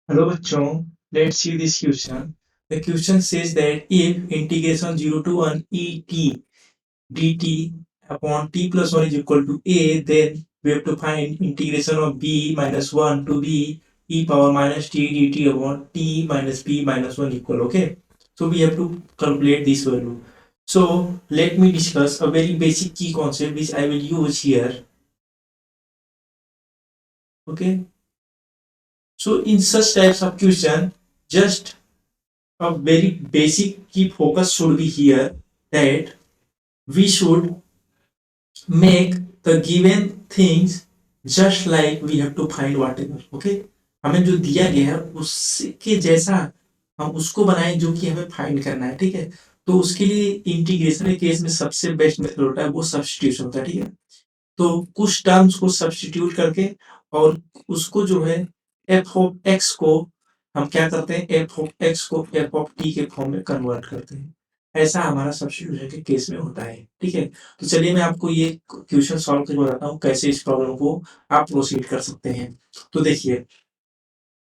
Hello बच्चों, let's see this question. The question says that if integration 0 to 1 et dt upon t plus 1 is equal to a, then we have to find integration of b minus 1 to b e power minus t dt upon t minus b minus 1 equal. Okay, so we have to calculate this value. So let me discuss a very basic key concept which I will use here. Okay, so in such types of question, just a very basic key focus should be here that we should make the given things just like we have to find whatever. Okay, हमें जो दिया गया है उसके जैसा हम उसको बनाएं जो कि हमें फाइंड करना है। ठीक है, तो उसके लिए इंटीग्रेशन के केस में सबसे बेस्ट मेथड होता है वो सब्स्टिट्यूशन होता है। ठीक है, तो कुछ टर्म्स को सब्स्टिट्यूट करके और उसको जो है एफ ऑफ एक्स को हम क्या करते हैं, एफ ऑफ एक्स को एफ ऑफ टी के फॉर्म में कन्वर्ट करते हैं। ऐसा हमारा सब्स्टिट्यूशन के केस में होता है। ठीक है, तो चलिए मैं आपको ये क्वेश्चन सॉल्व करके बताता हूँ कैसे इस प्रॉब्लम को आप प्रोसीड कर सकते हैं। तो देखिए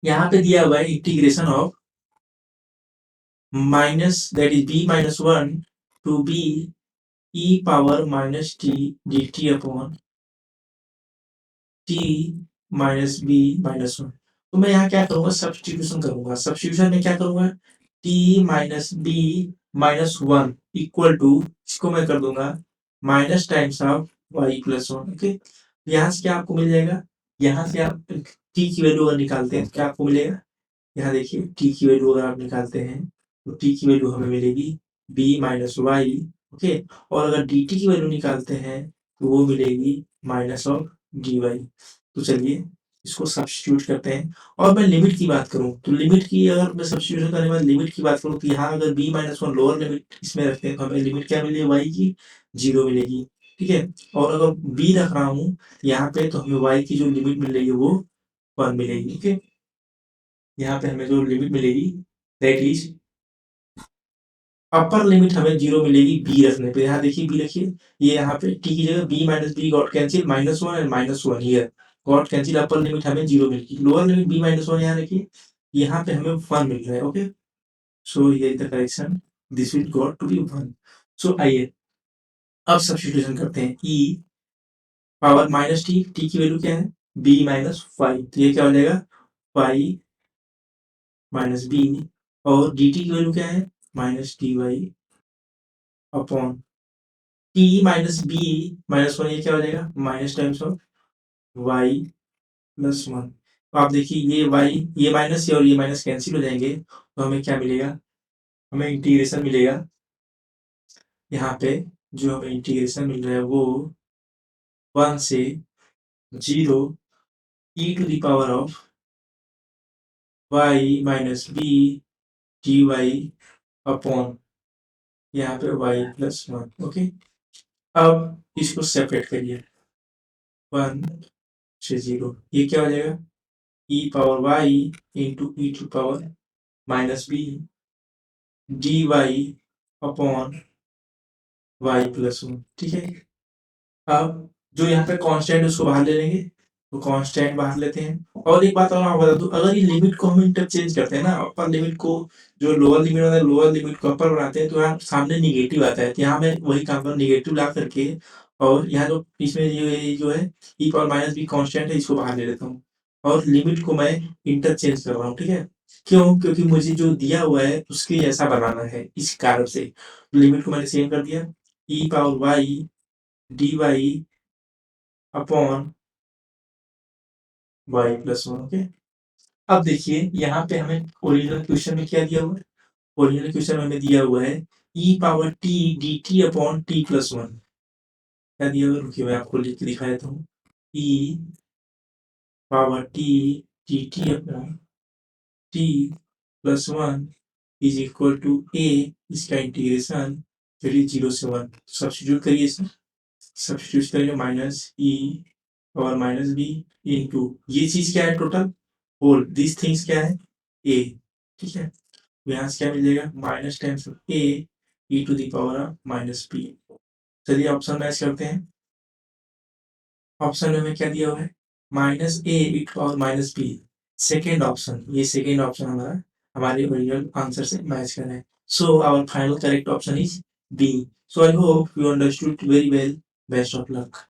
यहाँ पे दिया हुआ है integration of minus that is B minus one to B E power minus T D T upon T minus B minus one. तो मैं यहाँ क्या करूंगा, सब्स्टिट्यूशन करूंगा। सब्स्टिट्यूशन में क्या करूंगा, T minus B minus one equal to, इसको मैं कर दूंगा minus times of Y plus one. Okay, यहाँ से क्या आपको मिल जाएगा, यहाँ से आप टी की वैल्यू अगर निकालते हैं तो क्या आपको मिलेगा, यहाँ देखिए टी की वैल्यू अगर आप निकालते हैं तो टी की वैल्यू हमें मिलेगी बी माइनस वाई। ओके, और अगर डी टी की वैल्यू निकालते हैं तो वो मिलेगी माइनस ऑफ डी वाई। तो चलिए इसको सब्स्टिट्यूट करते हैं। और मैं लिमिट की बात करूं तो लिमिट की, अगर मैं सब्स्टिट्यूशन करने के बाद लिमिट की बात करूं तो यहाँ अगर B minus one lower limit इसमें रखते हैं तो हमें लिमिट क्या मिलेगी, वाई की जीरो मिलेगी। ठीक है, और अगर बी रख रहा हूँ यहाँ पे तो हमें वाई की जो लिमिट मिल रही है वो वन मिलेगी। ओके, यहाँ पे हमें जो लिमिट मिलेगी दैट इज अपर लिमिट हमें जीरो मिलेगी बी रखने पे। यहाँ देखिए बी रखिए, ये यहाँ पे टी की जगह B minus B got cancel minus one and minus one here got cancel. Upper limit हमें जीरो मिलेगी, lower limit B minus one यहाँ रखिए, यहाँ पे हमें वन मिल रहा है। ओके, सो ये the correction, this will got to be one. So आइए अब सब्स्टिट्यूशन करते हैं। E power minus T, T की वैल्यू क्या है बी माइनस फाइव, तो ये क्या हो जाएगा फाइव माइनस बी, और डी टी की वैल्यू क्या है minus D Y upon T minus B minus one, ये क्या हो जाएगा minus times of Y plus one. तो आप देखिए ये वाई, ये माइनस और ये माइनस कैंसिल हो जाएंगे तो हमें क्या मिलेगा, हमें इंटीग्रेशन मिलेगा। यहाँ पे जो हमें इंटीग्रेशन मिल रहा है वो वन से zero E to the power of Y minus B D Y upon यहाँ पे वाई प्लस वन। ओके, अब इसको सेपरेट करिए, वन से जीरो, ये क्या हो जाएगा E power Y into E to power minus B D Y upon Y plus one. ठीक है, अब जो यहाँ पे कांस्टेंट है उसको बाहर ले लेंगे, तो कांस्टेंट बाहर लेते हैं। और एक बात और मैं बता दूं, अगर ये लिमिट को हम इंटरचेंज करते हैं ना, अपर लिमिट को जो लोअर लिमिट होता है, लोअर लिमिट को अपर बनाते हैं तो यहाँ सामने निगेटिव आता है। तो यहाँ मैं वही काम कर निगेटिव ला करके, और यहाँ जो इसमें ये जो है E power minus be constant है इसको बाहर ले लेता हूँ, और लिमिट को मैं इंटरचेंज कर रहा हूँ। ठीक है, क्यों, क्योंकि मुझे जो दिया हुआ है उसके जैसा बनाना है, इस कारण से लिमिट को मैंने सेम कर दिया, E power Y D Y upon Y plus one. Okay, अब देखिए यहाँ पे हमें ओरिजिनल क्वेश्चन में क्या दिया हुआ है, ओरिजिनल क्वेश्चन में हमें दिया हुआ है E power T D T upon T plus one. क्या दिया हुआ है, रुकिए मैं आपको लिख के दिखा देता हूँ। E power T D T upon T plus one is equal to A, इसका इंटीग्रेशन फिर जीरो से वन। सब्स्टिट्यूट करिए सर, सब्स्टिट्यूट करिए माइनस ई और माइनस बी इंटू ये चीज क्या है टोटल होल दिस थिंग्स क्या है ए। ठीक है, तो यहाँ से क्या मिलेगा minus times of A E to the power of minus B. चलिए ऑप्शन मैच करते हैं। ऑप्शन में हमें क्या दिया हुआ है minus A E to power minus B, second option, ये सेकंड ऑप्शन हमारा हमारे ओरिजिनल आंसर से मैच कर रहा है। So our final correct option is B. So I hope you understood very well. Best of luck.